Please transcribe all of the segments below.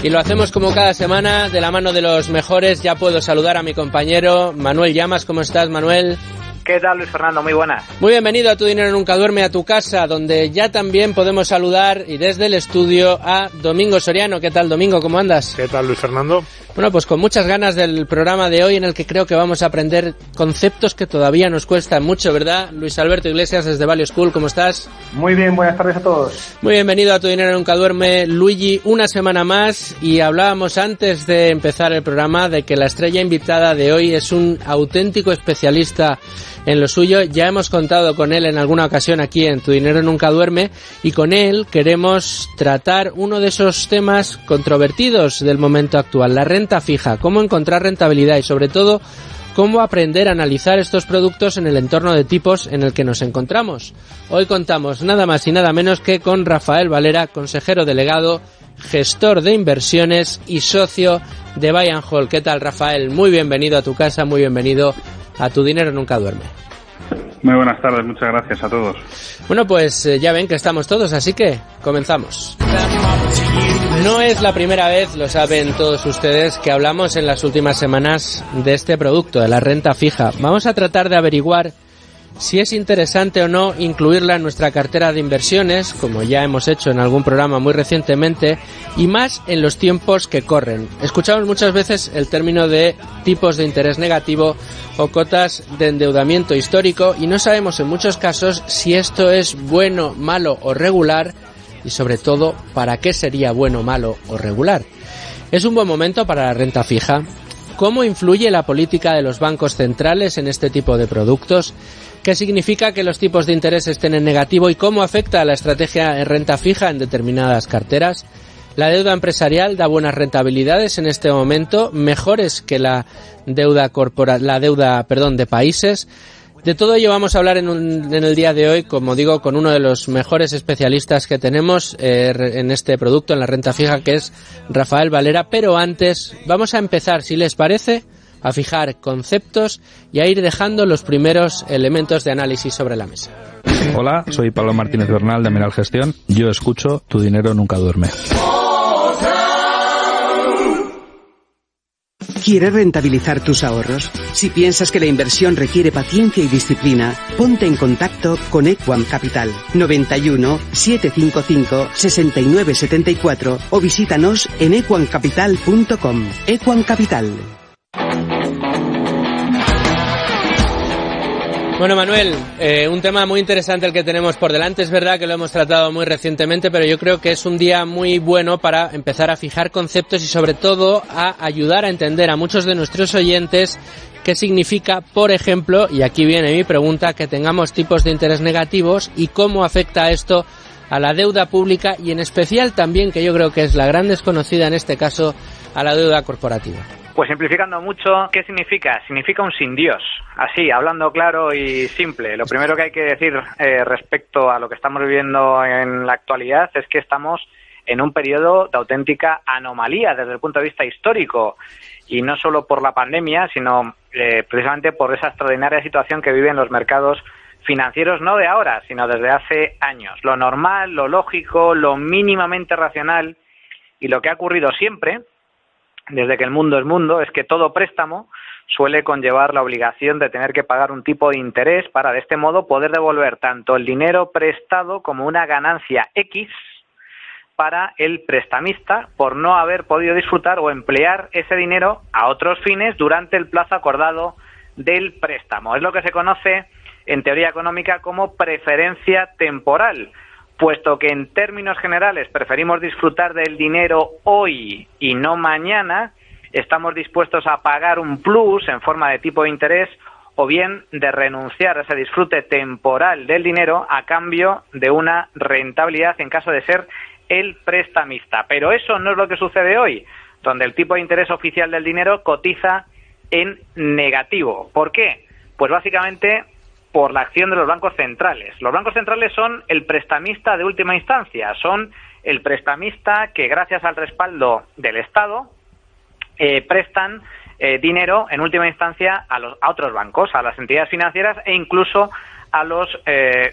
Y lo hacemos como cada semana, de la mano de los mejores. Ya puedo saludar a mi compañero Manuel Llamas. ¿Cómo estás, Manuel? ¿Qué tal, Luis Fernando? Muy buenas. Muy bienvenido a Tu Dinero Nunca Duerme, a tu casa, donde ya también podemos saludar, y desde el estudio, a Domingo Soriano. ¿Qué tal, Domingo? ¿Cómo andas? ¿Qué tal, Luis Fernando? Bueno, pues con muchas ganas del programa de hoy, en el que creo que vamos a aprender conceptos que todavía nos cuestan mucho, ¿verdad? Luis Alberto Iglesias, desde Value School, ¿cómo estás? Muy bien, buenas tardes a todos. Muy bienvenido a Tu Dinero Nunca Duerme, Luigi, una semana más, y hablábamos antes de empezar el programa de que la estrella invitada de hoy es un auténtico especialista en lo suyo. Ya hemos contado con él en alguna ocasión aquí en Tu Dinero Nunca Duerme, y con él queremos tratar uno de esos temas controvertidos del momento actual, la renta fija, cómo encontrar rentabilidad y sobre todo cómo aprender a analizar estos productos en el entorno de tipos en el que nos encontramos. Hoy contamos nada más y nada menos que con Rafael Valera, consejero delegado, gestor de inversiones y socio de Buy and Hold. ¿Qué tal, Rafael? Muy bienvenido a tu casa, muy bienvenido a Tu Dinero Nunca Duerme. Muy buenas tardes, muchas gracias a todos. Bueno, pues ya ven que estamos todos, así que comenzamos. No es la primera vez, lo saben todos ustedes, que hablamos en las últimas semanas de este producto, de la renta fija. Vamos a tratar de averiguar si es interesante o no incluirla en nuestra cartera de inversiones, como ya hemos hecho en algún programa muy recientemente, y más en los tiempos que corren. Escuchamos muchas veces el término de tipos de interés negativo o cotas de endeudamiento histórico, y no sabemos en muchos casos si esto es bueno, malo o regular, y sobre todo, ¿para qué sería bueno, malo o regular? ¿Es un buen momento para la renta fija? ¿Cómo influye la política de los bancos centrales en este tipo de productos? ¿Qué significa que los tipos de interés estén en negativo y cómo afecta a la estrategia en renta fija en determinadas carteras? ¿La deuda empresarial da buenas rentabilidades en este momento, mejores que la deuda de países? De todo ello vamos a hablar en el día de hoy, como digo, con uno de los mejores especialistas que tenemos en este producto, en la renta fija, que es Rafael Valera. Pero antes vamos a empezar, si les parece, a fijar conceptos y a ir dejando los primeros elementos de análisis sobre la mesa. Hola, soy Pablo Martínez Bernal de Amiral Gestión. Yo escucho Tu Dinero Nunca Duerme. ¿Quieres rentabilizar tus ahorros? Si piensas que la inversión requiere paciencia y disciplina, ponte en contacto con Equam Capital 91 755 6974 o visítanos en equamcapital.com. Equam Capital. Bueno, Manuel, un tema muy interesante el que tenemos por delante. Es verdad que lo hemos tratado muy recientemente, pero yo creo que es un día muy bueno para empezar a fijar conceptos y sobre todo a ayudar a entender a muchos de nuestros oyentes qué significa, por ejemplo, y aquí viene mi pregunta, que tengamos tipos de interés negativos y cómo afecta esto a la deuda pública y en especial también, que yo creo que es la gran desconocida en este caso, a la deuda corporativa. Pues simplificando mucho, ¿qué significa? Significa un sin Dios. Así, hablando claro y simple. Lo primero que hay que decir respecto a lo que estamos viviendo en la actualidad es que estamos en un periodo de auténtica anomalía desde el punto de vista histórico. Y no solo por la pandemia, sino precisamente por esa extraordinaria situación que viven los mercados financieros, no de ahora, sino desde hace años. Lo normal, lo lógico, lo mínimamente racional y lo que ha ocurrido siempre, desde que el mundo es mundo, es que todo préstamo suele conllevar la obligación de tener que pagar un tipo de interés para de este modo poder devolver tanto el dinero prestado como una ganancia X para el prestamista por no haber podido disfrutar o emplear ese dinero a otros fines durante el plazo acordado del préstamo. Es lo que se conoce en teoría económica como preferencia temporal, puesto que en términos generales preferimos disfrutar del dinero hoy y no mañana, estamos dispuestos a pagar un plus en forma de tipo de interés o bien de renunciar a ese disfrute temporal del dinero a cambio de una rentabilidad en caso de ser el prestamista. Pero eso no es lo que sucede hoy, donde el tipo de interés oficial del dinero cotiza en negativo. ¿Por qué? Pues básicamente por la acción de los bancos centrales. Los bancos centrales son el prestamista de última instancia, son el prestamista que gracias al respaldo del Estado prestan dinero en última instancia a otros bancos, a las entidades financieras e incluso a los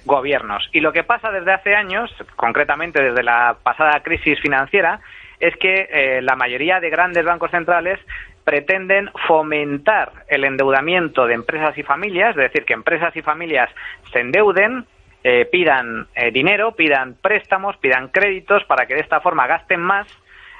gobiernos. Y lo que pasa desde hace años, concretamente desde la pasada crisis financiera, es que la mayoría de grandes bancos centrales pretenden fomentar el endeudamiento de empresas y familias, es decir, que empresas y familias se endeuden, pidan dinero, pidan préstamos, pidan créditos para que de esta forma gasten más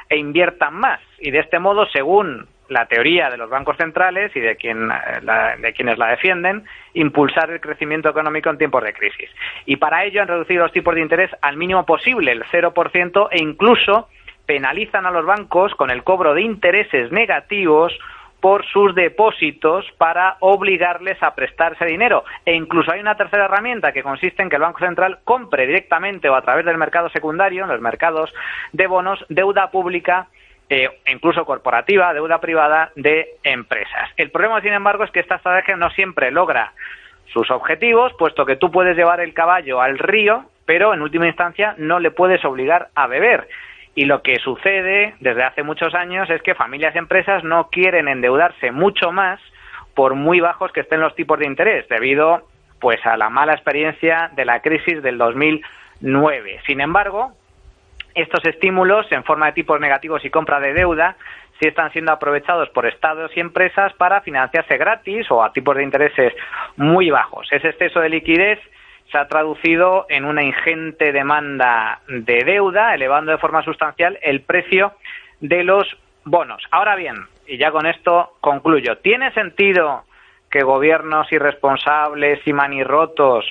e inviertan más. Y de este modo, según la teoría de los bancos centrales y de quienes la defienden, impulsar el crecimiento económico en tiempos de crisis. Y para ello han reducido los tipos de interés al mínimo posible, el 0%, e incluso penalizan a los bancos con el cobro de intereses negativos por sus depósitos para obligarles a prestarse dinero. E incluso hay una tercera herramienta que consiste en que el Banco Central compre directamente o a través del mercado secundario, en los mercados de bonos, deuda pública incluso corporativa, deuda privada de empresas. El problema, sin embargo, es que esta estrategia no siempre logra sus objetivos, puesto que tú puedes llevar el caballo al río, pero en última instancia no le puedes obligar a beber. Y lo que sucede desde hace muchos años es que familias y empresas no quieren endeudarse mucho más por muy bajos que estén los tipos de interés, debido pues a la mala experiencia de la crisis del 2009. Sin embargo, estos estímulos en forma de tipos negativos y compra de deuda sí están siendo aprovechados por estados y empresas para financiarse gratis o a tipos de intereses muy bajos. Ese exceso de liquidez se ha traducido en una ingente demanda de deuda, elevando de forma sustancial el precio de los bonos. Ahora bien, y ya con esto concluyo, ¿tiene sentido que gobiernos irresponsables y manirrotos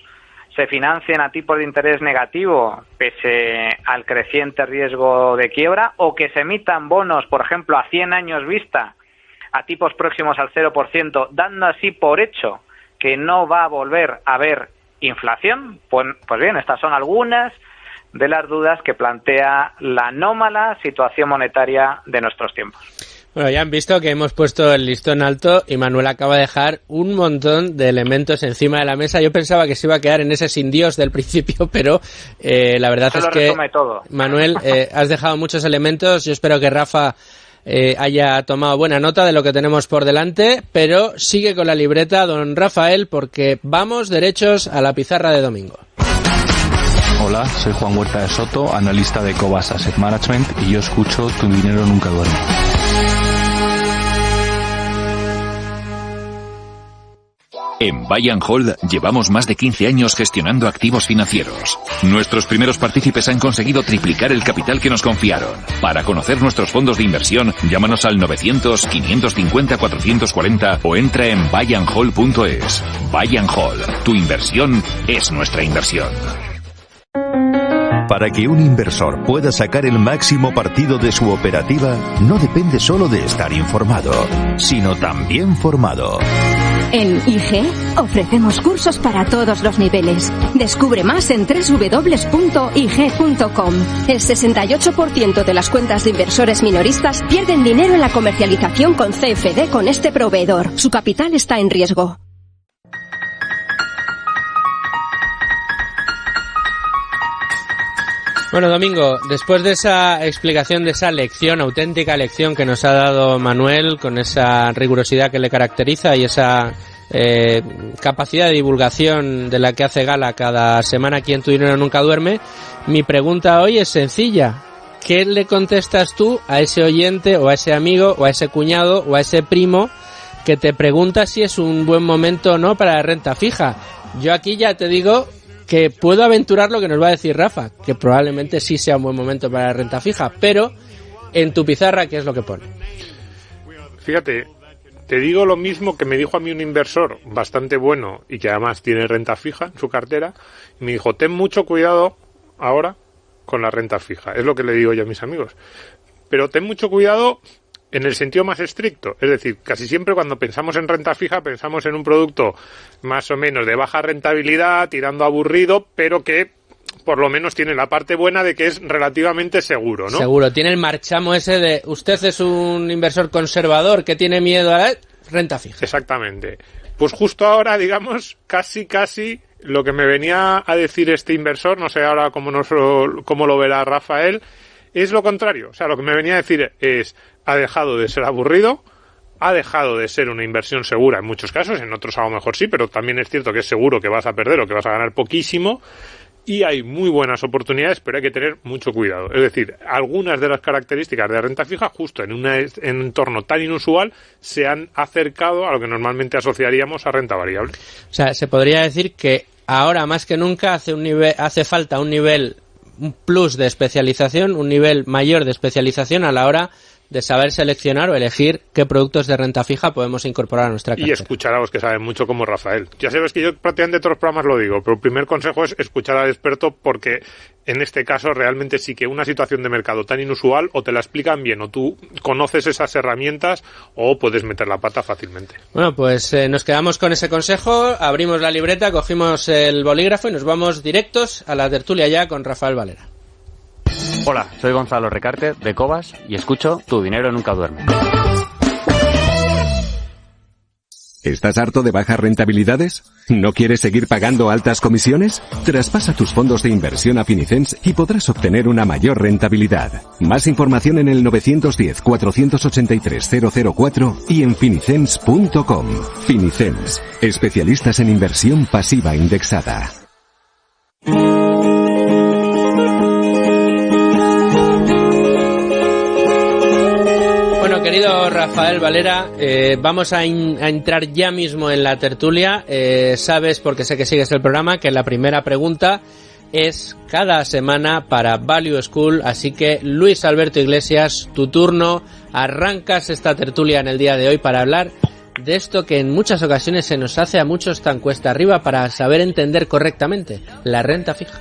se financien a tipos de interés negativo pese al creciente riesgo de quiebra, o que se emitan bonos, por ejemplo, a 100 años vista a tipos próximos al 0%, dando así por hecho que no va a volver a haber inflación? Pues bien, estas son algunas de las dudas que plantea la anómala situación monetaria de nuestros tiempos. Bueno, ya han visto que hemos puesto el listón alto y Manuel acaba de dejar un montón de elementos encima de la mesa. Yo pensaba que se iba a quedar en ese sin Dios del principio, pero la verdad es que, Manuel, has dejado muchos elementos. Yo espero que Rafa haya tomado buena nota de lo que tenemos por delante, pero sigue con la libreta don Rafael, porque vamos derechos a la pizarra de domingo. Hola, soy Juan Huerta de Soto, analista de Cobas Asset Management, y yo escucho Tu dinero nunca duerme. En Buy and Hold llevamos más de 15 años gestionando activos financieros. Nuestros primeros partícipes han conseguido triplicar el capital que nos confiaron. Para conocer nuestros fondos de inversión, llámanos al 900-550-440 o entra en buyandhold.es. Buy and Hold, tu inversión es nuestra inversión. Para que un inversor pueda sacar el máximo partido de su operativa, no depende solo de estar informado, sino también formado. En IG ofrecemos cursos para todos los niveles. Descubre más en www.ig.com. El 68% de las cuentas de inversores minoristas pierden dinero en la comercialización con CFD con este proveedor. Su capital está en riesgo. Bueno, Domingo, después de esa explicación, de esa lección, auténtica lección que nos ha dado Manuel, con esa rigurosidad que le caracteriza y esa capacidad de divulgación de la que hace gala cada semana aquí en Tu dinero nunca duerme, mi pregunta hoy es sencilla. ¿Qué le contestas tú a ese oyente o a ese amigo o a ese cuñado o a ese primo que te pregunta si es un buen momento o no para la renta fija? Yo aquí ya te digo que puedo aventurar lo que nos va a decir Rafa, que probablemente sí sea un buen momento para la renta fija, pero en tu pizarra, ¿qué es lo que pone? Fíjate, te digo lo mismo que me dijo a mí un inversor bastante bueno y que además tiene renta fija en su cartera, y me dijo, ten mucho cuidado ahora con la renta fija. Es lo que le digo yo a mis amigos. Pero ten mucho cuidado en el sentido más estricto, es decir, casi siempre cuando pensamos en renta fija pensamos en un producto más o menos de baja rentabilidad, tirando aburrido, pero que por lo menos tiene la parte buena de que es relativamente seguro, ¿no? Seguro, tiene el marchamo ese de usted es un inversor conservador que tiene miedo a la renta fija. Exactamente. Pues justo ahora, digamos, casi lo que me venía a decir este inversor, no sé ahora cómo lo verá Rafael, es lo contrario. O sea, lo que me venía a decir es, ha dejado de ser aburrido, ha dejado de ser una inversión segura en muchos casos, en otros a lo mejor sí, pero también es cierto que es seguro que vas a perder o que vas a ganar poquísimo, y hay muy buenas oportunidades, pero hay que tener mucho cuidado. Es decir, algunas de las características de renta fija, justo en un entorno tan inusual, se han acercado a lo que normalmente asociaríamos a renta variable. O sea, se podría decir que ahora más que nunca hace falta un plus de especialización, un nivel mayor de especialización a la hora de saber seleccionar o elegir qué productos de renta fija podemos incorporar a nuestra cartera. Y escuchar a los que saben mucho como Rafael. Ya sabes que yo prácticamente en todos los programas lo digo, pero el primer consejo es escuchar al experto, porque en este caso realmente sí que una situación de mercado tan inusual o te la explican bien o tú conoces esas herramientas o puedes meter la pata fácilmente. Bueno, pues nos quedamos con ese consejo, abrimos la libreta, cogimos el bolígrafo y nos vamos directos a la tertulia ya con Rafael Valera. Hola, soy Gonzalo Recarte de Cobas y escucho Tu Dinero Nunca Duerme. ¿Estás harto de bajas rentabilidades? ¿No quieres seguir pagando altas comisiones? Traspasa tus fondos de inversión a Finicens y podrás obtener una mayor rentabilidad. Más información en el 910-483-004 y en finicens.com. Finicens, especialistas en inversión pasiva indexada. Querido Rafael Valera, vamos a entrar ya mismo en la tertulia. Sabes, porque sé que sigues el programa, que la primera pregunta es cada semana para Value School, así que Luis Alberto Iglesias, tu turno, arrancas esta tertulia en el día de hoy para hablar de esto que en muchas ocasiones se nos hace a muchos tan cuesta arriba para saber entender correctamente, la renta fija.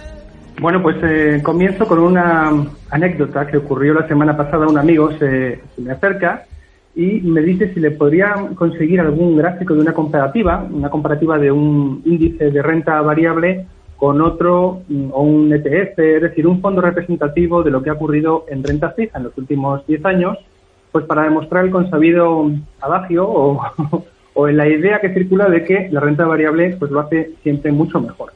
Bueno, pues comienzo con una anécdota que ocurrió la semana pasada. Un amigo se me acerca y me dice si le podría conseguir algún gráfico de una comparativa de un índice de renta variable con otro o un ETF, es decir, un fondo representativo de lo que ha ocurrido en renta fija en los últimos 10 años, pues para demostrar el consabido adagio o en la idea que circula de que la renta variable pues lo hace siempre mucho mejor.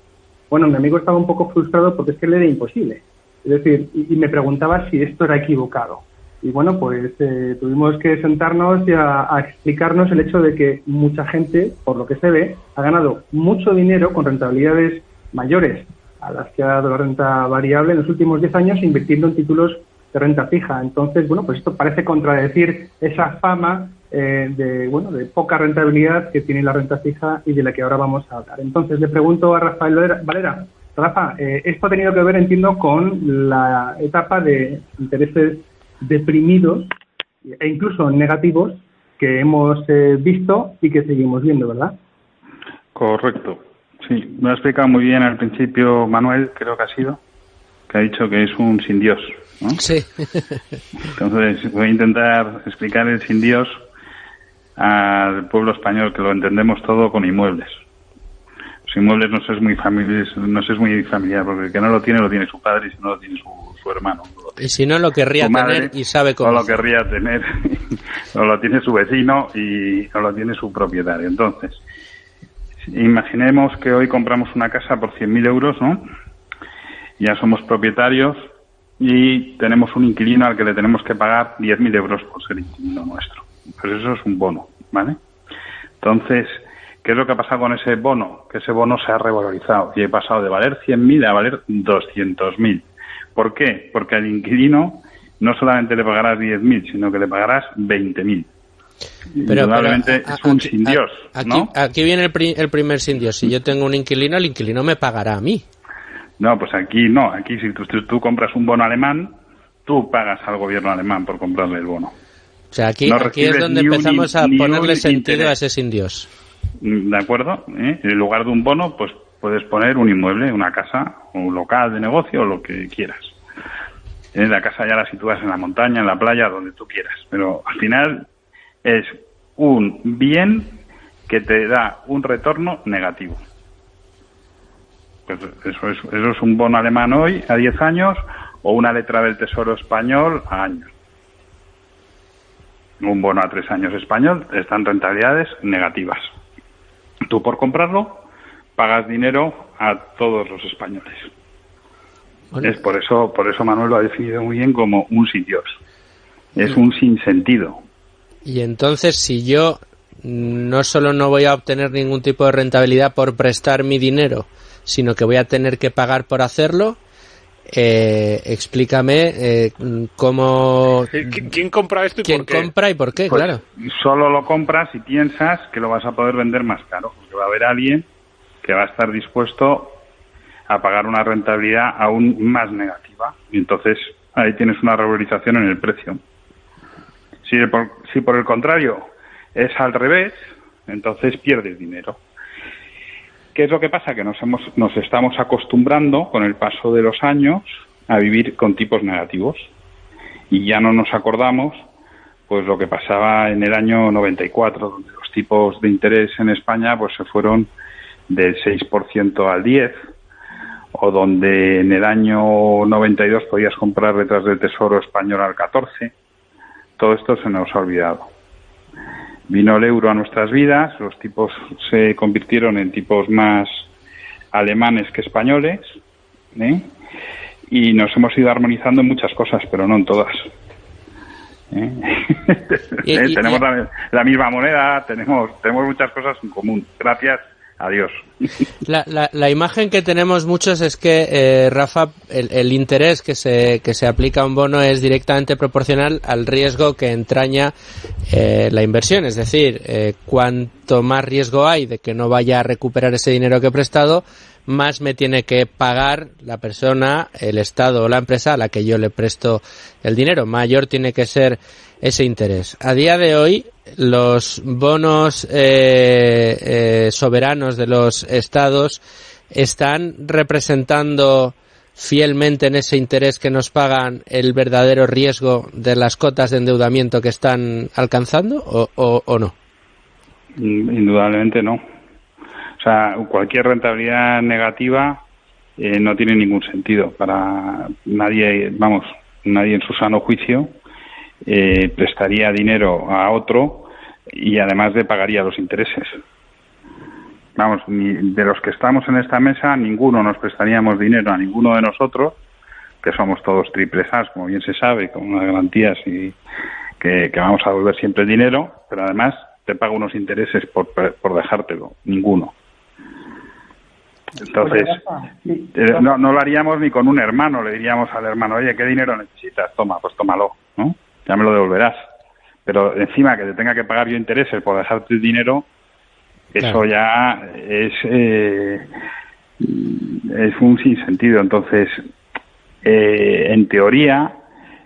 Bueno, mi amigo estaba un poco frustrado porque es que le era imposible. Es decir, y me preguntaba si esto era equivocado. Y bueno, pues tuvimos que sentarnos y a explicarnos el hecho de que mucha gente, por lo que se ve, ha ganado mucho dinero con rentabilidades mayores a las que ha dado la renta variable en los últimos 10 años invirtiendo en títulos de renta fija. Entonces, bueno, pues esto parece contradecir esa fama de poca rentabilidad que tiene la renta fija y de la que ahora vamos a hablar. Entonces le pregunto a Rafael Valera, Rafa, esto ha tenido que ver, entiendo, con la etapa de intereses deprimidos e incluso negativos que hemos visto y que seguimos viendo, ¿verdad? Correcto. Sí, me ha explicado muy bien al principio Manuel, creo que ha sido, que ha dicho que es un sin Dios, ¿no? Sí. Entonces voy a intentar explicar el sin Dios al pueblo español, que lo entendemos todo con inmuebles. Los inmuebles no es muy familiar, porque el que no lo tiene su padre, y si no lo tiene su hermano. Y si no lo querría tener y sabe cómo. No lo querría tener, o lo tiene su vecino y no lo tiene su propietario. Entonces, imaginemos que hoy compramos una casa por 100.000 euros, ¿no? Ya somos propietarios y tenemos un inquilino al que le tenemos que pagar 10.000 euros por ser inquilino nuestro. Pues eso es un bono, ¿vale? Entonces, ¿qué es lo que ha pasado con ese bono? Que ese bono se ha revalorizado y ha pasado de valer 100.000 a valer 200.000. ¿Por qué? Porque al inquilino no solamente le pagarás 10.000, sino que le pagarás 20.000. Indudablemente es un sin Dios, ¿no? Aquí viene el primer sin Dios. Si yo tengo un inquilino, el inquilino me pagará a mí. No, pues aquí no. Aquí si tú compras un bono alemán, tú pagas al gobierno alemán por comprarle el bono. O sea, aquí es donde empezamos a ponerle sentido a ese sin Dios. ¿De acuerdo? En lugar de un bono, pues puedes poner un inmueble, una casa, un local de negocio o lo que quieras. La casa ya la sitúas en la montaña, en la playa, donde tú quieras. Pero al final es un bien que te da un retorno negativo. Pues eso es un bono alemán hoy, a 10 años, o una letra del Tesoro español a años. Un bono a 3 años español está en rentabilidades negativas. Tú por comprarlo pagas dinero a todos los españoles. Bueno. Es por eso Manuel lo ha definido muy bien como un sin Dios. Es un sinsentido. Y entonces, si yo no solo no voy a obtener ningún tipo de rentabilidad por prestar mi dinero, sino que voy a tener que pagar por hacerlo. Explícame cómo... ¿Quién compra esto y quién por qué? compra y por qué? Pues claro. Solo lo compras si piensas que lo vas a poder vender más caro, porque va a haber alguien que va a estar dispuesto a pagar una rentabilidad aún más negativa. Y entonces ahí tienes una revalorización en el precio. Si por el contrario es al revés, entonces pierdes dinero. ¿Qué es lo que pasa? Que nos estamos acostumbrando con el paso de los años a vivir con tipos negativos y ya no nos acordamos pues lo que pasaba en el año 94, donde los tipos de interés en España pues se fueron del 6% al 10%, o donde en el año 92 podías comprar letras del Tesoro español al 14%. Todo esto se nos ha olvidado. Vino el euro a nuestras vidas, los tipos se convirtieron en tipos más alemanes que españoles, y nos hemos ido armonizando en muchas cosas, pero no en todas. Tenemos la misma moneda, tenemos muchas cosas en común, gracias a Dios. La imagen que tenemos muchos es que, Rafa, el interés que se aplica a un bono es directamente proporcional al riesgo que entraña la inversión. Es decir, cuanto más riesgo hay de que no vaya a recuperar ese dinero que he prestado, más me tiene que pagar la persona, el Estado o la empresa a la que yo le presto el dinero. Mayor tiene que ser ese interés. A día de hoy, los bonos soberanos de los estados están representando fielmente en ese interés que nos pagan el verdadero riesgo de las cotas de endeudamiento que están alcanzando o no. Indudablemente no. O sea, cualquier rentabilidad negativa no tiene ningún sentido para nadie. Nadie en su sano juicio prestaría dinero a otro y además le pagaría los intereses. Ni de los que estamos en esta mesa, ninguno nos prestaríamos dinero a ninguno de nosotros, que somos todos triples As, como bien se sabe, con unas garantías y que vamos a devolver siempre el dinero, pero además te paga unos intereses por dejártelo. Ninguno. Entonces, no lo haríamos ni con un hermano. Le diríamos al hermano, oye, ¿qué dinero necesitas? Toma, pues tómalo, ¿no? Ya me lo devolverás. Pero encima que te tenga que pagar yo intereses por dejarte el dinero, eso ya es un sinsentido. Entonces, en teoría,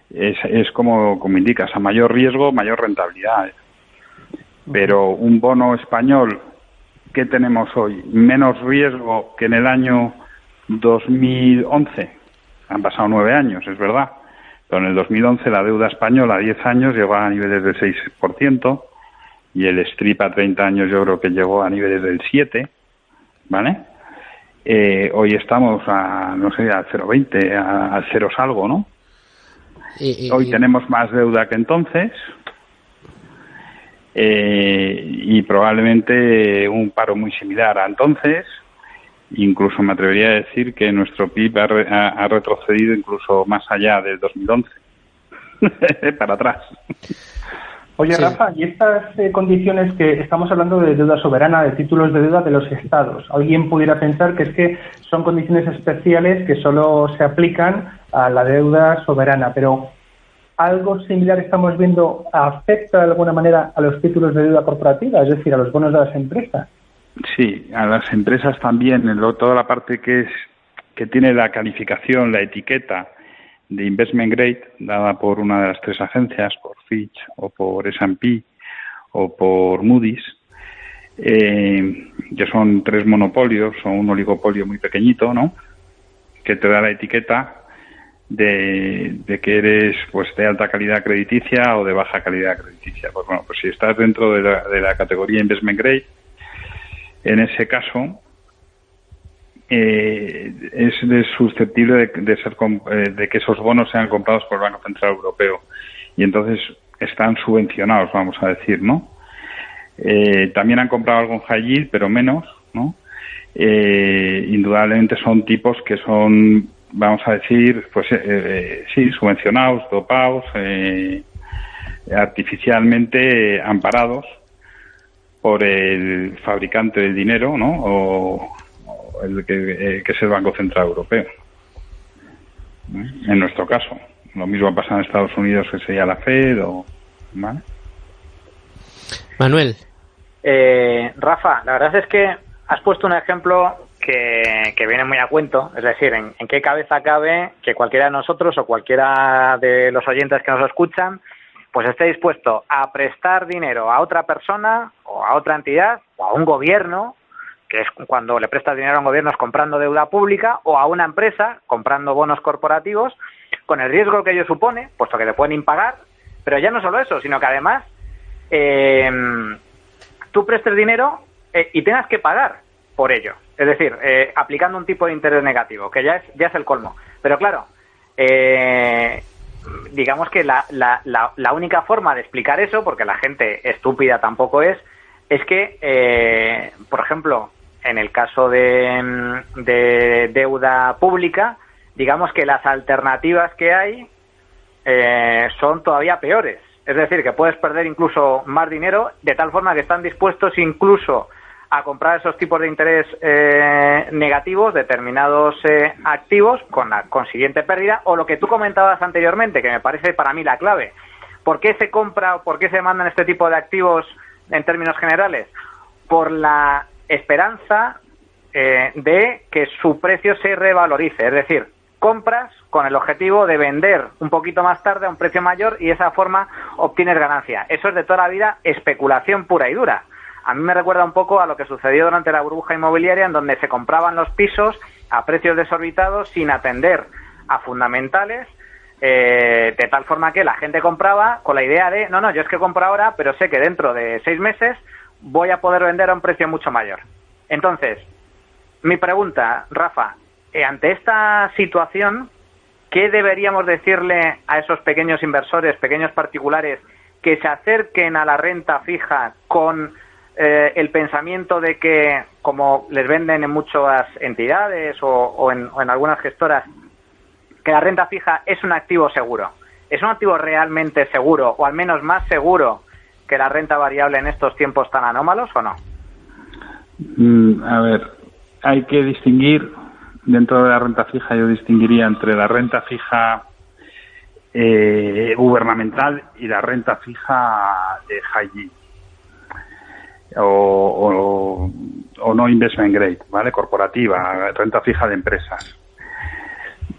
es como indicas, a mayor riesgo, mayor rentabilidad. Pero un bono español, ¿qué tenemos hoy? Menos riesgo que en el año 2011. Han pasado 9 años, es verdad. Pero en el 2011 la deuda española a 10 años llegó a niveles del 6% y el strip a 30 años yo creo que llegó a niveles del 7%, ¿vale? Hoy estamos a 0,20, a 0 algo, ¿no? Hoy tenemos más deuda que entonces y probablemente un paro muy similar a entonces. Incluso me atrevería a decir que nuestro PIB ha retrocedido incluso más allá del 2011, para atrás. Oye, sí. Rafa, y estas condiciones que estamos hablando de deuda soberana, de títulos de deuda de los estados, alguien pudiera pensar que es que son condiciones especiales que solo se aplican a la deuda soberana, pero ¿algo similar estamos viendo afecta de alguna manera a los títulos de deuda corporativa, es decir, a los bonos de las empresas? Sí, a las empresas también, toda la parte que tiene la calificación, la etiqueta de investment grade, dada por una de las 3 agencias, por Fitch o por S&P o por Moody's, que son 3 monopolios o un oligopolio muy pequeñito, ¿no? Que te da la etiqueta de que eres pues de alta calidad crediticia o de baja calidad crediticia. Pues bueno, pues si estás dentro de la categoría investment grade, en ese caso es susceptible de que esos bonos sean comprados por el Banco Central Europeo y entonces están subvencionados, vamos a decir, ¿no? También han comprado algo en high yield, pero menos, ¿no? Indudablemente son tipos que son, vamos a decir, pues sí, subvencionados, dopados, artificialmente amparados por el fabricante del dinero, ¿no? que es el Banco Central Europeo. En nuestro caso. Lo mismo pasa en Estados Unidos, que sería la Fed, ¿vale? Manuel. Rafa, la verdad es que has puesto un ejemplo que viene muy a cuento, es decir, en qué cabeza cabe que cualquiera de nosotros o cualquiera de los oyentes que nos escuchan pues esté dispuesto a prestar dinero a otra persona o a otra entidad o a un gobierno, que es cuando le prestas dinero a un gobierno es comprando deuda pública, o a una empresa comprando bonos corporativos, con el riesgo que ello supone, puesto que te pueden impagar, pero ya no solo eso, sino que además tú prestes dinero y tengas que pagar por ello. Es decir, aplicando un tipo de interés negativo, que ya es el colmo. Pero claro, digamos que la única forma de explicar eso, porque la gente estúpida tampoco es que, por ejemplo, en el caso de deuda pública, digamos que las alternativas que hay son todavía peores. Es decir, que puedes perder incluso más dinero, de tal forma que están dispuestos incluso a comprar esos tipos de interés negativos, determinados activos, con la consiguiente pérdida, o lo que tú comentabas anteriormente, que me parece para mí la clave. ¿Por qué se compra o por qué se mandan este tipo de activos en términos generales? Por la esperanza de que su precio se revalorice, es decir, compras con el objetivo de vender un poquito más tarde a un precio mayor y de esa forma obtienes ganancia. Eso es de toda la vida especulación pura y dura. A mí me recuerda un poco a lo que sucedió durante la burbuja inmobiliaria, en donde se compraban los pisos a precios desorbitados sin atender a fundamentales, de tal forma que la gente compraba con la idea de, no, yo es que compro ahora, pero sé que dentro de 6 meses voy a poder vender a un precio mucho mayor. Entonces, mi pregunta, Rafa, ante esta situación, ¿qué deberíamos decirle a esos pequeños inversores, pequeños particulares, que se acerquen a la renta fija con el pensamiento de que, como les venden en muchas entidades o en algunas gestoras, que la renta fija es un activo seguro? ¿Es un activo realmente seguro, o al menos más seguro que la renta variable en estos tiempos tan anómalos, o no? A ver, hay que distinguir, dentro de la renta fija yo distinguiría entre la renta fija gubernamental y la renta fija de high yield. O no investment grade, ¿vale? Corporativa, renta fija de empresas.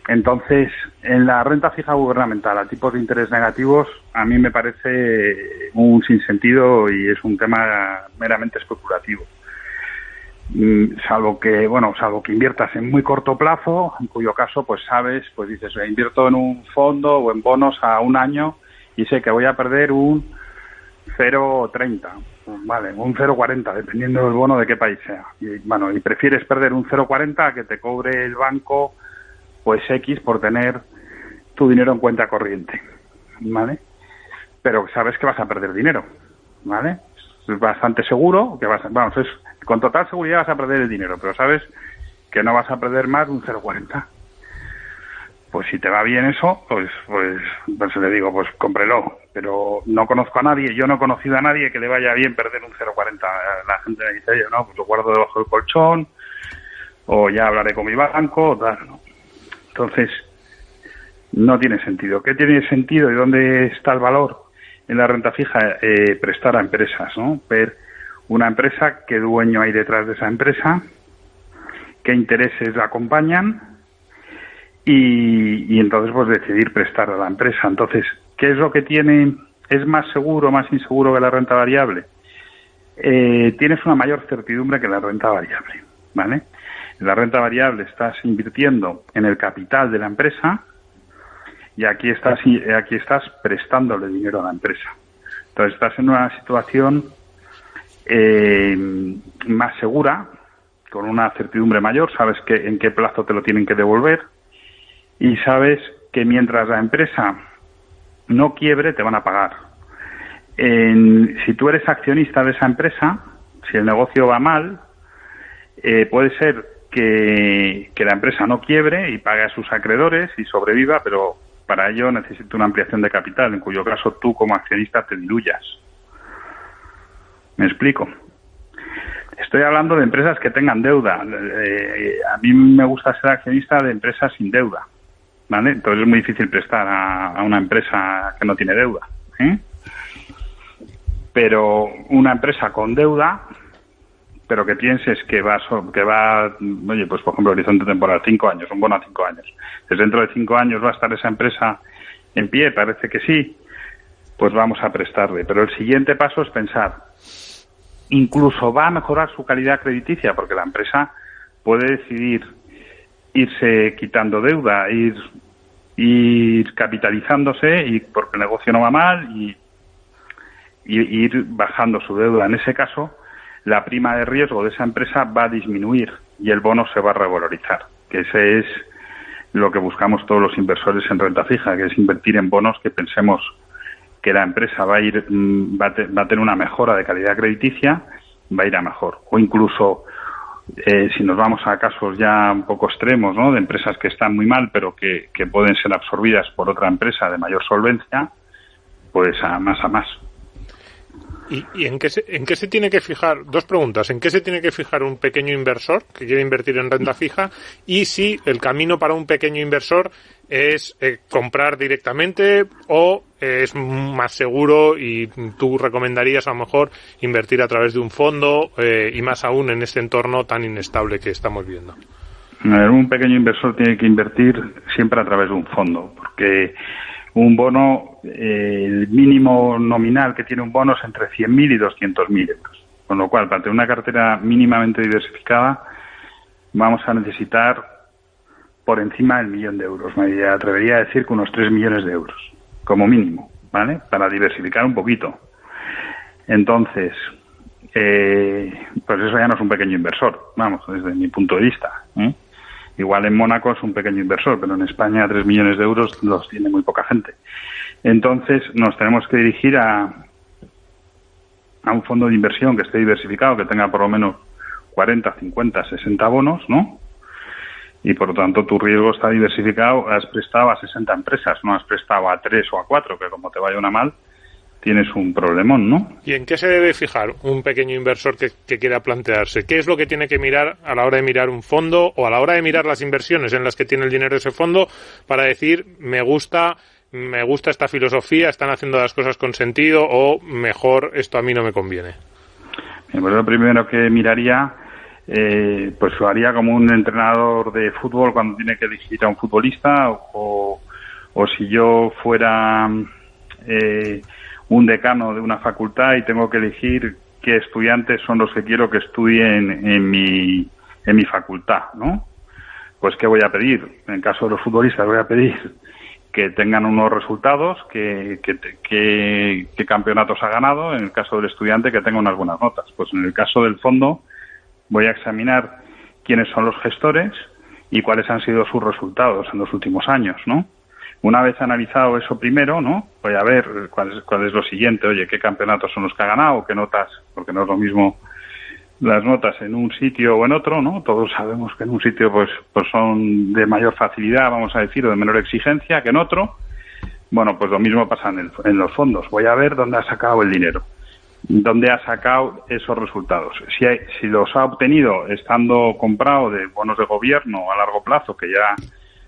Entonces, en la renta fija gubernamental a tipos de interés negativos, a mí me parece un sinsentido y es un tema meramente especulativo. Salvo que inviertas en muy corto plazo, en cuyo caso, pues sabes, pues dices, invierto en un fondo o en bonos a un año y sé que voy a perder un 0,30, vale, un 0,40, dependiendo del bono de qué país sea. Y prefieres perder un 0,40 a que te cobre el banco pues X por tener tu dinero en cuenta corriente, ¿vale? Pero sabes que vas a perder dinero, ¿vale? Es bastante seguro que con total seguridad vas a perder el dinero, pero sabes que no vas a perder más de un 0,40. Pues si te va bien eso, pues le digo, pues cómprelo. Pero no conozco a nadie, yo no he conocido a nadie que le vaya bien perder un 0,40. La gente me dice, no, pues lo guardo debajo del colchón, o ya hablaré con mi banco, o tal, ¿no? Entonces, no tiene sentido. ¿Qué tiene sentido y dónde está el valor en la renta fija? Prestar a empresas, ¿no? Ver una empresa, qué dueño hay detrás de esa empresa, qué intereses la acompañan, y entonces pues decidir prestar a la empresa. Entonces, ¿qué es lo que tiene? ¿Es más seguro, más inseguro que la renta variable? Tienes una mayor certidumbre que la renta variable, ¿vale? En la renta variable estás invirtiendo en el capital de la empresa y aquí estás prestándole dinero a la empresa. Entonces estás en una situación más segura, con una certidumbre mayor, sabes en qué plazo te lo tienen que devolver y sabes que mientras la empresa no quiebre te van a pagar. Si tú eres accionista de esa empresa, si el negocio va mal, puede ser que la empresa no quiebre y pague a sus acreedores y sobreviva, pero para ello necesita una ampliación de capital, en cuyo caso tú como accionista te diluyas. ¿Me explico? Estoy hablando de empresas que tengan deuda. A mí me gusta ser accionista de empresas sin deuda, ¿vale? Entonces es muy difícil prestar a una empresa que no tiene deuda, ¿eh? Pero una empresa con deuda, pero que pienses que va, oye, pues por ejemplo, horizonte temporal, 5 años, un bono a 5 años. Pues dentro de 5 años va a estar esa empresa en pie, parece que sí, pues vamos a prestarle. Pero el siguiente paso es pensar, incluso va a mejorar su calidad crediticia, porque la empresa puede decidir irse quitando deuda, ir capitalizándose, y porque el negocio no va mal, y ir bajando su deuda. En ese caso, la prima de riesgo de esa empresa va a disminuir y el bono se va a revalorizar, que ese es lo que buscamos todos los inversores en renta fija, que es invertir en bonos que pensemos que la empresa va a tener una mejora de calidad crediticia, va a ir a mejor. O incluso, si nos vamos a casos ya un poco extremos, ¿no?, de empresas que están muy mal, pero que pueden ser absorbidas por otra empresa de mayor solvencia, pues a más. ¿Y en qué se tiene que fijar? Dos preguntas. ¿En qué se tiene que fijar un pequeño inversor que quiere invertir en renta fija? Y si el camino para un pequeño inversor es comprar directamente o es más seguro y tú recomendarías a lo mejor invertir a través de un fondo y más aún en este entorno tan inestable que estamos viendo. Un pequeño inversor tiene que invertir siempre a través de un fondo, porque un bono, el mínimo nominal que tiene un bono es entre 100.000 y 200.000 euros. Con lo cual, para tener una cartera mínimamente diversificada, vamos a necesitar por encima del 1.000.000 de euros. Me atrevería a decir que unos 3 millones de euros, como mínimo, ¿vale? Para diversificar un poquito. Entonces, pues eso ya no es un pequeño inversor, vamos, desde mi punto de vista, ¿eh? Igual en Mónaco es un pequeño inversor, pero en España 3 millones de euros los tiene muy poca gente. Entonces nos tenemos que dirigir a un fondo de inversión que esté diversificado, que tenga por lo menos 40, 50, 60 bonos, ¿no? Y por lo tanto tu riesgo está diversificado, has prestado a 60 empresas, no has prestado a 3 o a 4, que como te vaya una mal, tienes un problemón, ¿no? ¿Y en qué se debe fijar un pequeño inversor que quiera plantearse? ¿Qué es lo que tiene que mirar a la hora de mirar un fondo o a la hora de mirar las inversiones en las que tiene el dinero ese fondo para decir, me gusta esta filosofía, están haciendo las cosas con sentido o mejor esto a mí no me conviene? Pues lo primero que miraría, pues lo haría como un entrenador de fútbol cuando tiene que elegir a un futbolista o si yo fuera un decano de una facultad y tengo que elegir qué estudiantes son los que quiero que estudien en mi facultad, ¿no? Pues ¿qué voy a pedir? En el caso de los futbolistas voy a pedir que tengan unos resultados, qué campeonatos ha ganado. En el caso del estudiante, que tenga unas buenas notas. Pues en el caso del fondo voy a examinar quiénes son los gestores y cuáles han sido sus resultados en los últimos años, ¿no? Una vez analizado eso primero, ¿no?, voy a ver cuál es lo siguiente. Oye, ¿qué campeonatos son los que ha ganado? ¿Qué notas? Porque no es lo mismo las notas en un sitio o en otro, ¿no? Todos sabemos que en un sitio pues son de mayor facilidad, vamos a decir, o de menor exigencia que en otro. Bueno, pues lo mismo pasa en los fondos. Voy a ver dónde ha sacado el dinero, dónde ha sacado esos resultados. Si los ha obtenido estando comprado de bonos de gobierno a largo plazo, que ya,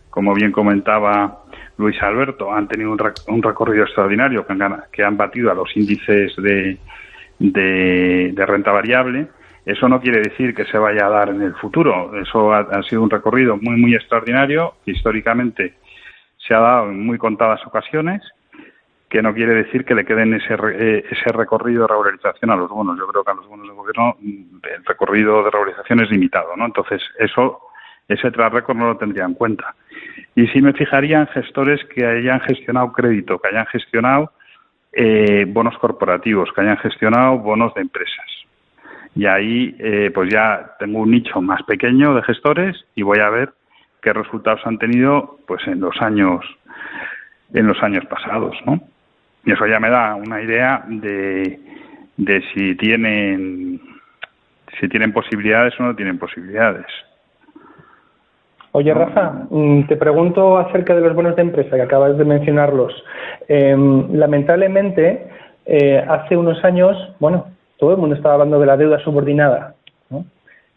como bien comentaba Luis Alberto, han tenido un recorrido extraordinario, que han batido a los índices de renta variable. Eso no quiere decir que se vaya a dar en el futuro. Eso ha sido un recorrido muy, muy extraordinario, que históricamente se ha dado en muy contadas ocasiones, que no quiere decir que le queden ese recorrido de regularización a los bonos. Yo creo que a los bonos de gobierno el recorrido de regularización es limitado, ¿no? Entonces, ese track record no lo tendría en cuenta. Y sí me fijaría en gestores que hayan gestionado crédito, que hayan gestionado bonos corporativos, que hayan gestionado bonos de empresas. Y ahí pues ya tengo un nicho más pequeño de gestores y voy a ver qué resultados han tenido pues en los años pasados, ¿no? Y eso ya me da una idea de si tienen posibilidades o no tienen posibilidades. Oye, Rafa, te pregunto acerca de los bonos de empresa, que acabas de mencionarlos. Lamentablemente, hace unos años, bueno, todo el mundo estaba hablando de la deuda subordinada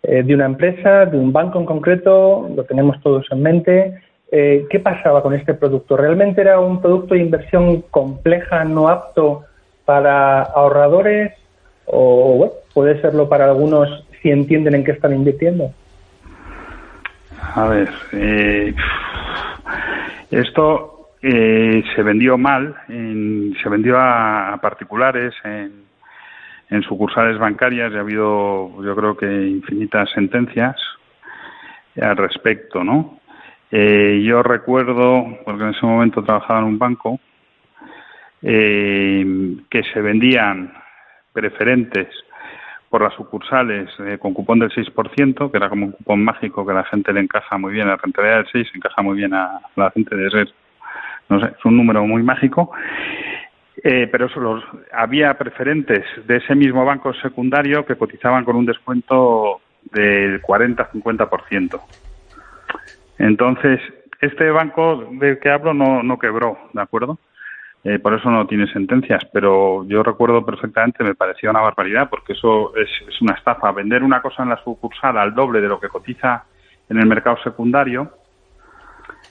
de una empresa, de un banco en concreto, lo tenemos todos en mente. ¿Qué pasaba con este producto? ¿Realmente era un producto de inversión compleja, no apto para ahorradores? ¿O bueno, puede serlo para algunos si entienden en qué están invirtiendo? A ver, esto se vendió mal, se vendió a particulares en sucursales bancarias y ha habido, yo creo que infinitas sentencias al respecto, ¿no? Yo recuerdo, porque en ese momento trabajaba en un banco, que se vendían preferentes por las sucursales con cupón del 6%, que era como un cupón mágico que a la gente le encaja muy bien, la rentabilidad del 6 encaja muy bien a la gente de ser, no sé, es un número muy mágico, pero eso había preferentes de ese mismo banco secundario que cotizaban con un descuento del 40-50%. Entonces, este banco del que hablo no quebró, ¿de acuerdo? Por eso no tiene sentencias, pero yo recuerdo perfectamente, me parecía una barbaridad, porque eso es una estafa. Vender una cosa en la sucursal al doble de lo que cotiza en el mercado secundario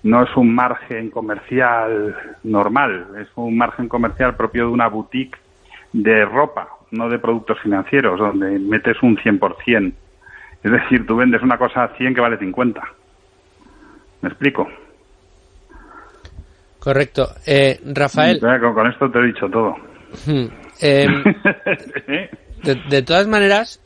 no es un margen comercial normal, es un margen comercial propio de una boutique de ropa, no de productos financieros, donde metes un 100%. Es decir, tú vendes una cosa a 100 que vale 50. ¿Me explico? Correcto. Rafael. Con esto te he dicho todo. De todas maneras,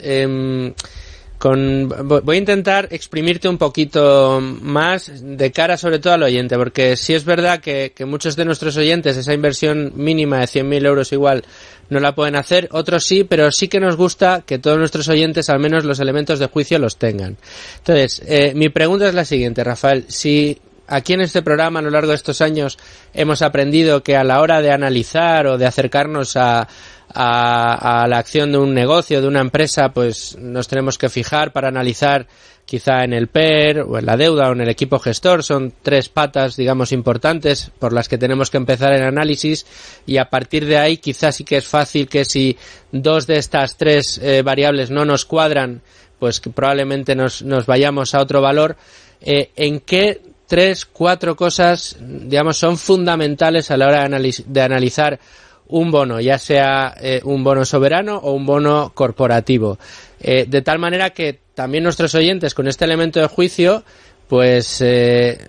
voy a intentar exprimirte un poquito más de cara sobre todo al oyente, porque sí es verdad que muchos de nuestros oyentes esa inversión mínima de 100.000 euros igual no la pueden hacer, otros sí, pero sí que nos gusta que todos nuestros oyentes al menos los elementos de juicio los tengan. Entonces, mi pregunta es la siguiente, Rafael. Si aquí en este programa a lo largo de estos años hemos aprendido que a la hora de analizar o de acercarnos a la acción de un negocio, de una empresa, pues nos tenemos que fijar para analizar quizá en el PER o en la deuda o en el equipo gestor. Son 3 patas, digamos, importantes por las que tenemos que empezar el análisis, y a partir de ahí quizá sí que es fácil que si 2 de estas 3 variables no nos cuadran, pues que probablemente nos vayamos a otro valor. ¿En qué 3-4 cosas, digamos, son fundamentales a la hora de analizar un bono, ya sea un bono soberano o un bono corporativo? De tal manera que también nuestros oyentes con este elemento de juicio, pues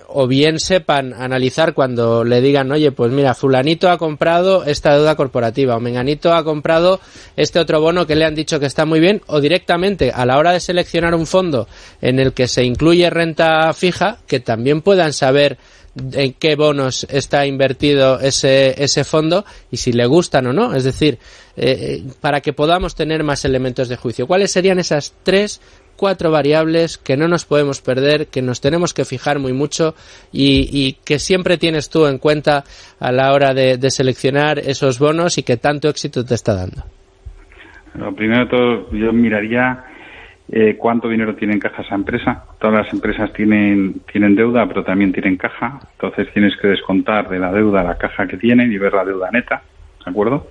o bien sepan analizar cuando le digan, oye, pues mira, fulanito ha comprado esta deuda corporativa o menganito ha comprado este otro bono que le han dicho que está muy bien, o directamente a la hora de seleccionar un fondo en el que se incluye renta fija, que también puedan saber en qué bonos está invertido ese fondo y si le gustan o no. Es decir, para que podamos tener más elementos de juicio. ¿Cuáles serían esas 3-4 variables que no nos podemos perder, que nos tenemos que fijar muy mucho y que siempre tienes tú en cuenta a la hora de seleccionar esos bonos y que tanto éxito te está dando? Lo primero de todo, yo miraría cuánto dinero tiene en caja esa empresa. Todas las empresas tienen deuda, pero también tienen caja. Entonces tienes que descontar de la deuda la caja que tienen y ver la deuda neta, ¿de acuerdo?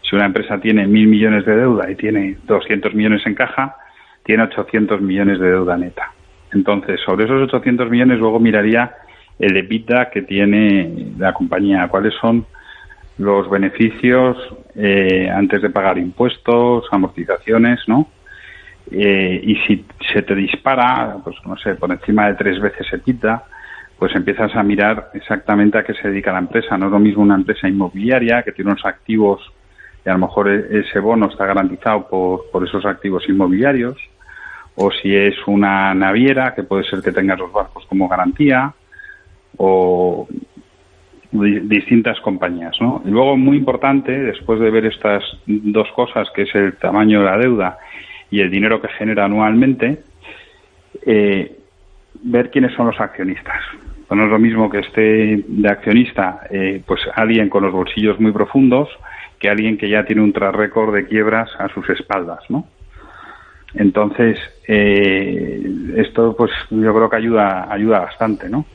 Si una empresa tiene 1.000 millones de deuda y tiene 200 millones en caja, tiene 800 millones de deuda neta. Entonces, sobre esos 800 millones luego miraría el EBITDA que tiene la compañía, cuáles son los beneficios antes de pagar impuestos, amortizaciones, ¿no? Y si se te dispara, pues no sé, por encima de 3 veces EBITDA, pues empiezas a mirar exactamente a qué se dedica la empresa. No es lo mismo una empresa inmobiliaria que tiene unos activos y a lo mejor ese bono está garantizado por esos activos inmobiliarios, o si es una naviera, que puede ser que tenga los barcos como garantía, o distintas compañías, ¿no? Y luego, muy importante, después de ver estas 2 cosas, que es el tamaño de la deuda y el dinero que genera anualmente, ver quiénes son los accionistas. No es lo mismo que esté de accionista pues alguien con los bolsillos muy profundos que alguien que ya tiene un track record de quiebras a sus espaldas, ¿no? Entonces, esto pues yo creo que ayuda bastante, ¿no?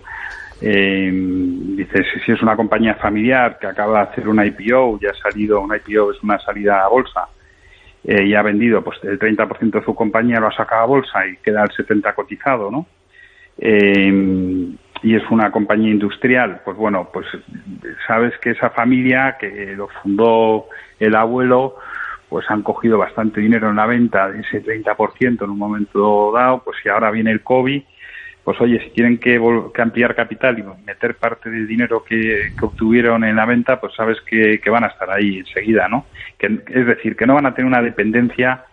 Dices, si es una compañía familiar que acaba de hacer una IPO, ya ha salido, una IPO es una salida a bolsa, y ha vendido pues el 30% de su compañía, lo ha sacado a bolsa y queda el 70% cotizado, ¿no? Y es una compañía industrial, pues bueno, pues sabes que esa familia que lo fundó el abuelo, pues han cogido bastante dinero en la venta de ese 30% en un momento dado, pues si ahora viene el COVID, pues oye, si tienen que ampliar capital y meter parte del dinero que obtuvieron en la venta, pues sabes que van a estar ahí enseguida, ¿no? Es decir, que no van a tener una dependencia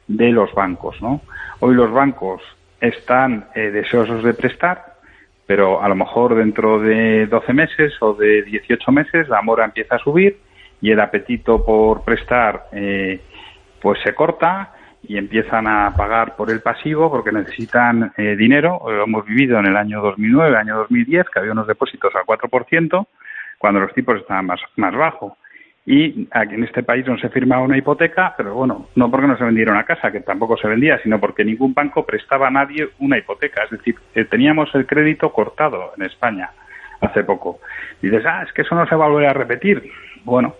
de los bancos, ¿no? Hoy los bancos están deseosos de prestar, pero a lo mejor dentro de 12 meses o de 18 meses la mora empieza a subir y el apetito por prestar pues se corta y empiezan a pagar por el pasivo porque necesitan dinero. Lo hemos vivido en el año 2009, el año 2010, que había unos depósitos al 4%, cuando los tipos estaban más bajos. Y aquí en este país no se firmaba una hipoteca, pero bueno, no porque no se vendiera una casa, que tampoco se vendía, sino porque ningún banco prestaba a nadie una hipoteca. Es decir, teníamos el crédito cortado en España hace poco. Y dices, es que eso no se va a volver a repetir. Bueno,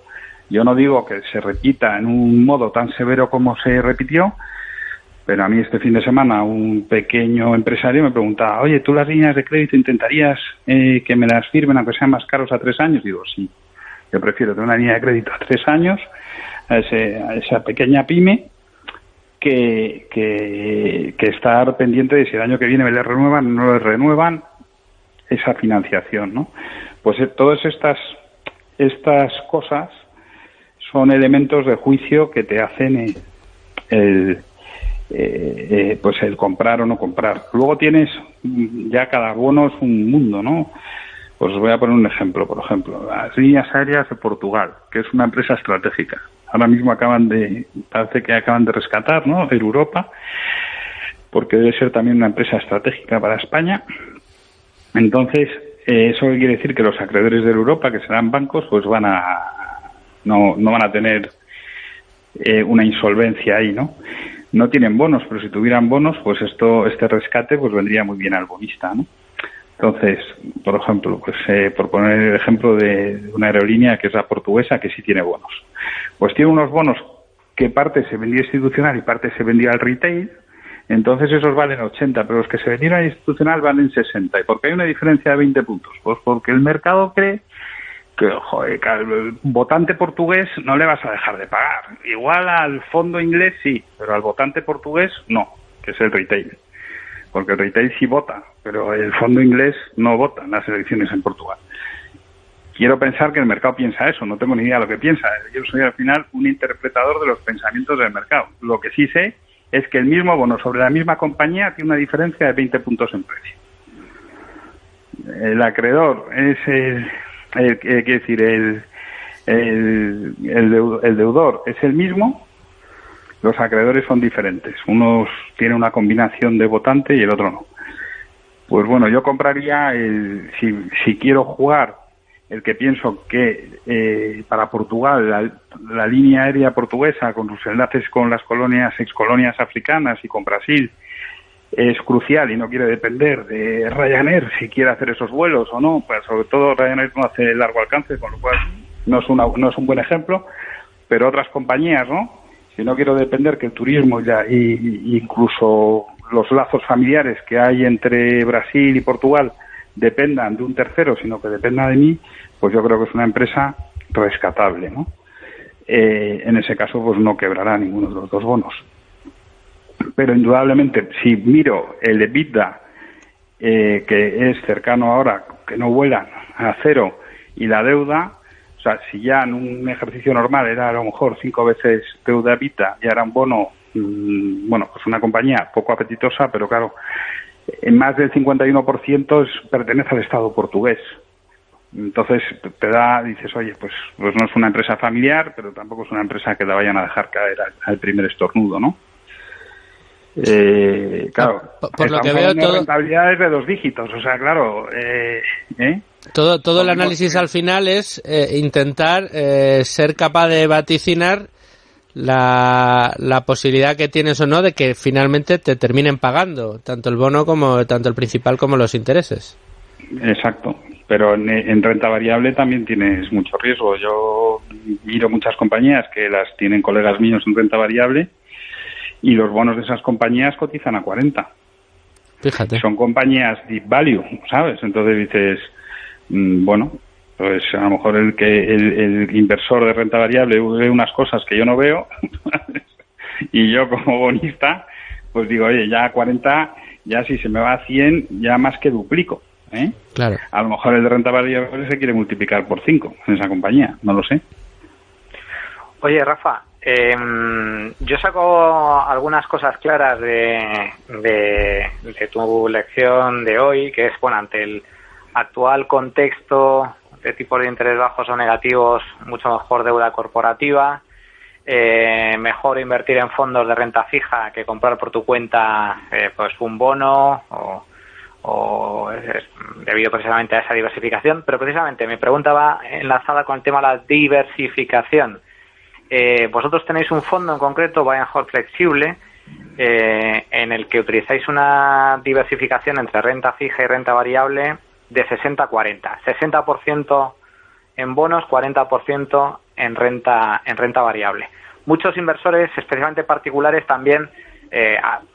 yo no digo que se repita en un modo tan severo como se repitió, pero a mí este fin de semana un pequeño empresario me preguntaba, oye, ¿tú las líneas de crédito intentarías que me las firmen aunque sean más caros a 3 años? Digo, sí. Yo prefiero tener una línea de crédito a 3 años a esa pequeña pyme que estar pendiente de si el año que viene me le renuevan o no le renuevan esa financiación, ¿no? Pues todas estas cosas son elementos de juicio que te hacen pues el comprar o no comprar. Luego tienes ya cada bono es un mundo, ¿no? Pues os voy a poner un ejemplo, por ejemplo, las líneas aéreas de Portugal, que es una empresa estratégica. Ahora mismo parece que acaban de rescatar, ¿no?, Air Europa, porque debe ser también una empresa estratégica para España. Entonces, eso quiere decir que los acreedores de Europa, que serán bancos, pues no van a tener una insolvencia ahí, ¿no? No tienen bonos, pero si tuvieran bonos, pues este rescate pues vendría muy bien al bonista, ¿no? Entonces, por ejemplo, pues por poner el ejemplo de una aerolínea que es la portuguesa, que sí tiene bonos. Pues tiene unos bonos que parte se vendía institucional y parte se vendía al retail, entonces esos valen 80, pero los que se vendieron al institucional valen 60. ¿Y por qué hay una diferencia de 20 puntos? Pues porque el mercado cree que, joder, que al votante portugués no le vas a dejar de pagar. Igual al fondo inglés sí, pero al votante portugués no, que es el retail. Porque el retail sí vota, pero el fondo inglés no vota en las elecciones en Portugal. Quiero pensar que el mercado piensa eso, no tengo ni idea de lo que piensa. Yo soy al final un interpretador de los pensamientos del mercado. Lo que sí sé es que el mismo bono sobre la misma compañía tiene una diferencia de 20 puntos en precio. El acreedor es el deudor es el mismo. Los acreedores son diferentes. Unos tienen una combinación de votante y el otro no. Pues bueno, yo compraría, si quiero jugar, el que pienso que para Portugal, la línea aérea portuguesa, con sus enlaces con las excolonias africanas y con Brasil, es crucial y no quiere depender de Ryanair si quiere hacer esos vuelos o no. Pues sobre todo Ryanair no hace largo alcance, con lo cual no es un buen ejemplo, pero otras compañías, ¿no? Si no quiero depender que el turismo y incluso los lazos familiares que hay entre Brasil y Portugal dependan de un tercero, sino que dependa de mí, pues yo creo que es una empresa rescatable, ¿no? En ese caso, pues no quebrará ninguno de los dos bonos. Pero indudablemente, si miro el EBITDA, que es cercano ahora, que no vuelan a cero, y la deuda, o sea, si ya en un ejercicio normal era a lo mejor 5 veces deuda EBITDA y ahora un bono, bueno, pues una compañía poco apetitosa, pero claro, en más del 51% pertenece al Estado portugués. Entonces dices, oye, pues no es una empresa familiar, pero tampoco es una empresa que la vayan a dejar caer al primer estornudo, ¿no? Claro, por lo que veo, rentabilidades de 2 dígitos, o sea, claro, todo el análisis al final es intentar ser capaz de vaticinar la posibilidad que tienes o no de que finalmente te terminen pagando tanto el bono como tanto el principal como los intereses. Exacto. Pero en renta variable también tienes mucho riesgo. Yo miro muchas compañías que las tienen colegas míos en renta variable y los bonos de esas compañías cotizan a 40. Fíjate. Son compañías deep value, ¿sabes? Entonces dices, bueno, pues a lo mejor el inversor de renta variable ve unas cosas que yo no veo y yo como bonista pues digo, oye, ya a 40, ya si se me va a 100, ya más que duplico, ¿eh? Claro. A lo mejor el de renta variable se quiere multiplicar por 5 en esa compañía, no lo sé. Oye, Rafa, yo saco algunas cosas claras de tu lección de hoy, que es, bueno, ante el actual contexto de tipos de interés bajos o negativos, mucho mejor deuda corporativa, mejor invertir en fondos de renta fija que comprar por tu cuenta pues un bono o debido precisamente a esa diversificación. Pero precisamente mi pregunta va enlazada con el tema de la diversificación. Vosotros tenéis un fondo en concreto, Buy and Hold Flexible, en el que utilizáis una diversificación entre renta fija y renta variable de 60-40, 60% en bonos, 40% en renta variable. Muchos inversores, especialmente particulares, también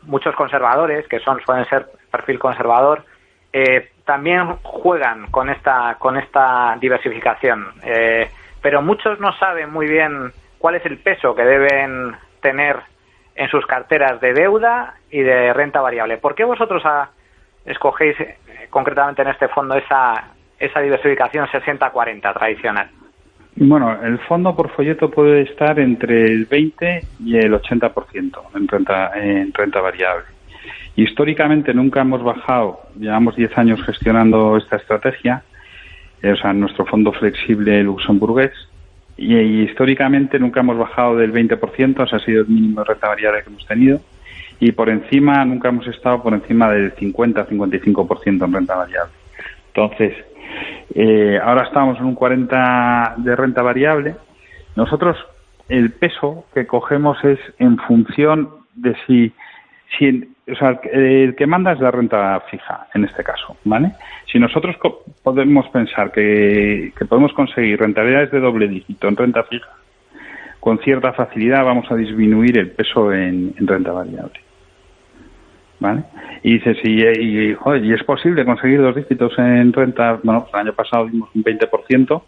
muchos conservadores, que suelen ser perfil conservador, también juegan con esta diversificación, pero muchos no saben muy bien cuál es el peso que deben tener en sus carteras de deuda y de renta variable. ¿Por qué vosotros escogéis concretamente en este fondo esa diversificación 60-40 tradicional? Bueno, el fondo por folleto puede estar entre el 20 y el 80% en renta variable. Históricamente nunca hemos bajado, llevamos 10 años gestionando esta estrategia, o sea, nuestro fondo flexible luxemburgués, y históricamente nunca hemos bajado del 20%, ese ha sido el mínimo de renta variable que hemos tenido, y por encima, nunca hemos estado por encima del 50-55% en renta variable. Entonces, ahora estamos en un 40 de renta variable. Nosotros, el peso que cogemos es en función de o sea, el que manda es la renta fija, en este caso, ¿vale? Si nosotros podemos pensar que podemos conseguir rentabilidades de doble dígito en renta fija, con cierta facilidad vamos a disminuir el peso en renta variable, ¿vale? Y dices, y es posible conseguir 2 dígitos en renta. Bueno, pues el año pasado dimos un 20%,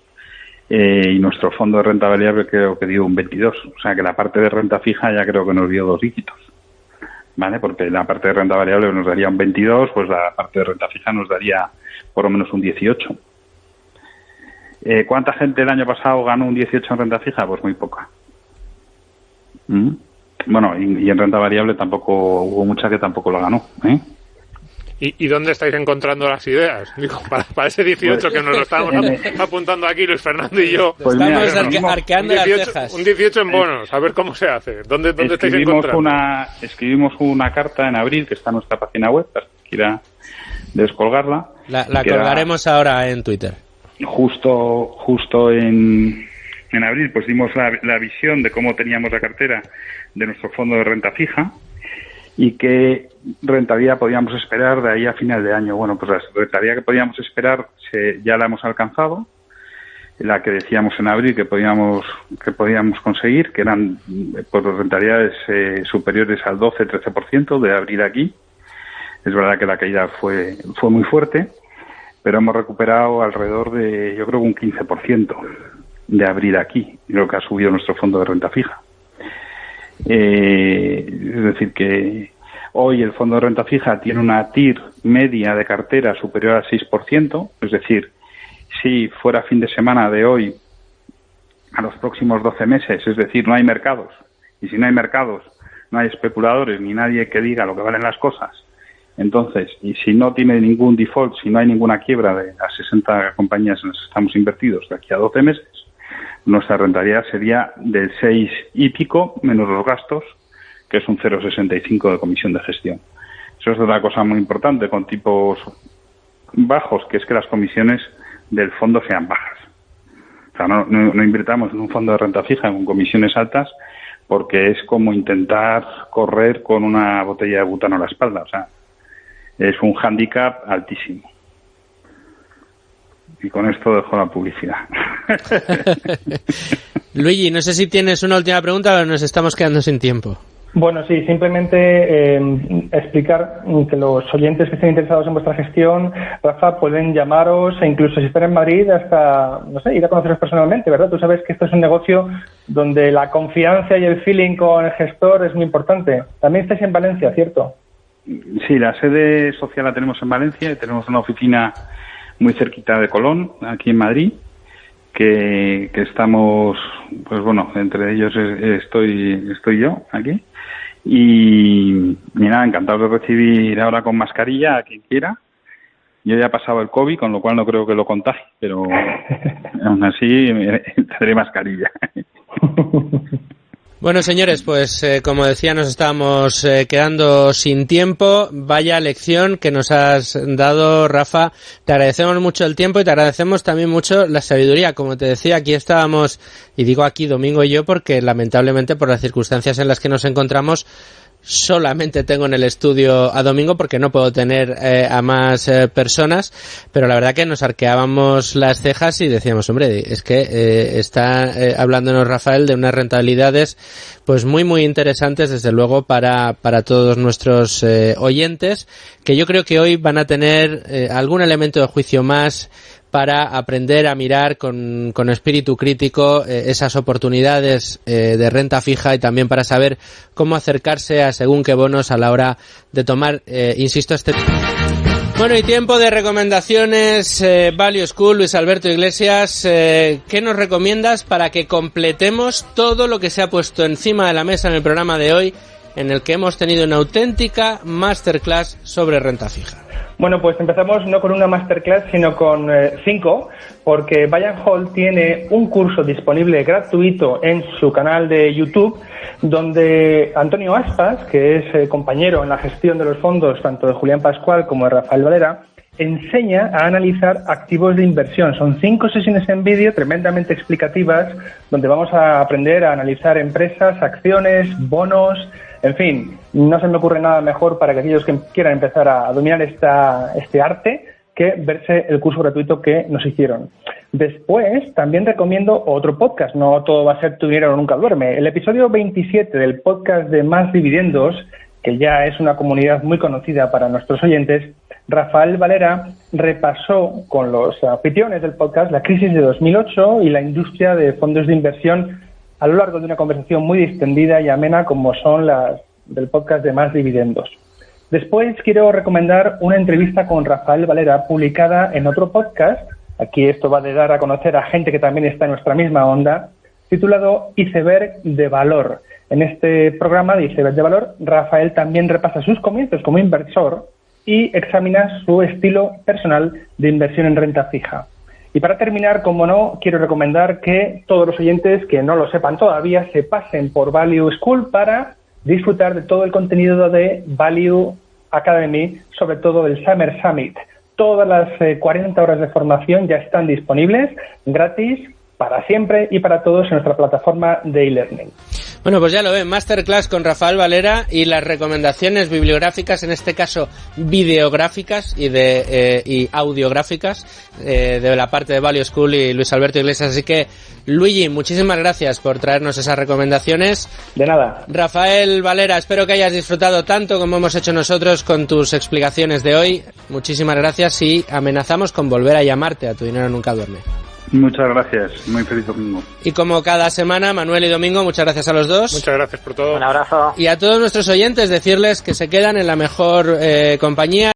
y nuestro fondo de renta variable creo que dio un 22%. O sea que la parte de renta fija ya creo que nos dio 2 dígitos, ¿vale? Porque la parte de renta variable nos daría un 22%, pues la parte de renta fija nos daría por lo menos un 18%. ¿Cuánta gente el año pasado ganó un 18% en renta fija? Pues muy poca. Bueno, y en renta variable tampoco hubo mucha que tampoco lo ganó, ¿eh? ¿Y dónde estáis encontrando las ideas? Digo, para ese 18 pues, que nos lo estamos apuntando aquí Luis Fernando y yo. Pues estamos arqueando las cejas. Un 18 en bonos, a ver cómo se hace. ¿Dónde estáis encontrando? Escribimos una carta en abril que está en nuestra página web, para que quiera descolgarla. La colgaremos ahora en Twitter. Justo en abril pues dimos la visión de cómo teníamos la cartera de nuestro fondo de renta fija y qué rentabilidad podíamos esperar de ahí a final de año. Bueno, pues la rentabilidad que podíamos esperar ya la hemos alcanzado, la que decíamos en abril que podíamos conseguir, que eran pues rentabilidades superiores al 12-13% de abril aquí. Es verdad que la caída fue muy fuerte, pero hemos recuperado alrededor de, yo creo, un 15% de abril aquí, lo que ha subido nuestro fondo de renta fija. Es decir, que hoy el fondo de renta fija tiene una TIR media de cartera superior al 6%, es decir, si fuera fin de semana de hoy a los próximos 12 meses, es decir, no hay mercados, y si no hay mercados, no hay especuladores ni nadie que diga lo que valen las cosas. Entonces, y si no tiene ningún default, si no hay ninguna quiebra de las 60 compañías en las que estamos invertidos de aquí a 12 meses, nuestra rentabilidad sería del 6 y pico menos los gastos, que es un 0,65 de comisión de gestión. Eso es otra cosa muy importante con tipos bajos, que es que las comisiones del fondo sean bajas. O sea, no invirtamos en un fondo de renta fija con comisiones altas, porque es como intentar correr con una botella de butano a la espalda. O sea, es un hándicap altísimo. Y con esto dejo la publicidad. Luigi, no sé si tienes una última pregunta, pero nos estamos quedando sin tiempo. Bueno, sí, simplemente explicar que los oyentes que estén interesados en vuestra gestión, Rafa, pueden llamaros e incluso si están en Madrid hasta, no sé, ir a conoceros personalmente, ¿verdad? Tú sabes que esto es un negocio donde la confianza y el feeling con el gestor es muy importante. También estáis en Valencia, ¿cierto? Sí, la sede social la tenemos en Valencia y tenemos una oficina muy cerquita de Colón, aquí en Madrid, que estamos, pues bueno, entre ellos estoy yo aquí. Y nada, encantado de recibir ahora con mascarilla a quien quiera. Yo ya he pasado el COVID, con lo cual no creo que lo contagie, pero aún así tendré mascarilla. Bueno, señores, pues como decía, nos estábamos quedando sin tiempo. Vaya lección que nos has dado, Rafa. Te agradecemos mucho el tiempo y te agradecemos también mucho la sabiduría. Como te decía, aquí estábamos, y digo aquí Domingo y yo, porque lamentablemente por las circunstancias en las que nos encontramos, solamente tengo en el estudio a Domingo porque no puedo tener a más personas, pero la verdad que nos arqueábamos las cejas y decíamos, hombre, es que está hablándonos Rafael de unas rentabilidades pues muy muy interesantes, desde luego para todos nuestros oyentes, que yo creo que hoy van a tener algún elemento de juicio más para aprender a mirar con espíritu crítico esas oportunidades de renta fija y también para saber cómo acercarse a según qué bonos a la hora de tomar, insisto, este... Bueno, y tiempo de recomendaciones. Value School, Luis Alberto Iglesias, ¿qué nos recomiendas para que completemos todo lo que se ha puesto encima de la mesa en el programa de hoy, en el que hemos tenido una auténtica masterclass sobre renta fija? Bueno, pues empezamos no con una masterclass, sino con 5, porque Buy and Hold tiene un curso disponible gratuito en su canal de YouTube, donde Antonio Aspas, que es compañero en la gestión de los fondos tanto de Julián Pascual como de Rafael Valera, enseña a analizar activos de inversión. Son 5 sesiones en vídeo tremendamente explicativas, donde vamos a aprender a analizar empresas, acciones, bonos. En fin, no se me ocurre nada mejor para que aquellos que quieran empezar a dominar este arte que verse el curso gratuito que nos hicieron. Después, también recomiendo otro podcast, no todo va a ser Tu dinero nunca duerme. El episodio 27 del podcast de Más Dividendos, que ya es una comunidad muy conocida para nuestros oyentes, Rafael Valera repasó con los anfitriones del podcast la crisis de 2008 y la industria de fondos de inversión a lo largo de una conversación muy distendida y amena como son las del podcast de Más Dividendos. Después quiero recomendar una entrevista con Rafael Valera publicada en otro podcast, aquí esto va de dar a conocer a gente que también está en nuestra misma onda, titulado Iceberg de Valor. En este programa de Iceberg de Valor, Rafael también repasa sus comienzos como inversor y examina su estilo personal de inversión en renta fija. Y para terminar, como no, quiero recomendar que todos los oyentes que no lo sepan todavía se pasen por Value School para disfrutar de todo el contenido de Value Academy, sobre todo del Summer Summit. Todas las 40 horas de formación ya están disponibles, gratis, para siempre y para todos en nuestra plataforma de e-learning. Bueno, pues ya lo ven, masterclass con Rafael Valera y las recomendaciones bibliográficas, en este caso videográficas y audiográficas de la parte de Value School y Luis Alberto Iglesias. Así que, Luigi, muchísimas gracias por traernos esas recomendaciones. De nada. Rafael Valera, espero que hayas disfrutado tanto como hemos hecho nosotros con tus explicaciones de hoy. Muchísimas gracias y amenazamos con volver a llamarte a Tu dinero nunca duerme. Muchas gracias, muy feliz domingo. Y como cada semana, Manuel y Domingo, muchas gracias a los dos. Muchas gracias por todo. Un abrazo. Y a todos nuestros oyentes, decirles que se quedan en la mejor compañía.